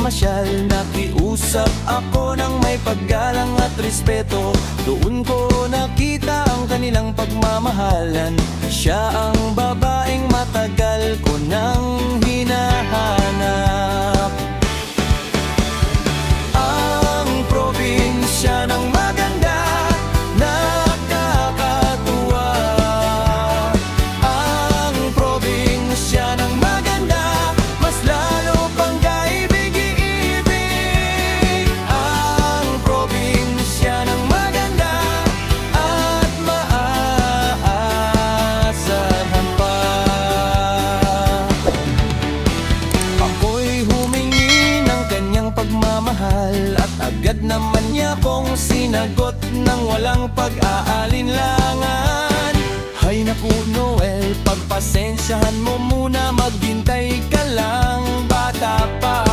namamasyal, nakiusap ako ng may paggalang at respeto. Doon ko nakita ang kanilang pagmamahalan. Siya ang babaeng matagal ko nang hinahanap. Ang probinsya ng maganda, nakakatuwa. Ang probinsya ng maganda, mas lalo pang kaibig-ibig. Ang probinsya ng maganda at maaasahan pa. Ako'y humingi ng kanyang pagmamahal at agad naman niya kong sinagot nang walang pag-aalinlangan. Hay naku Noel, pagpasensyahan mo muna, maghintay ka lang, bata pa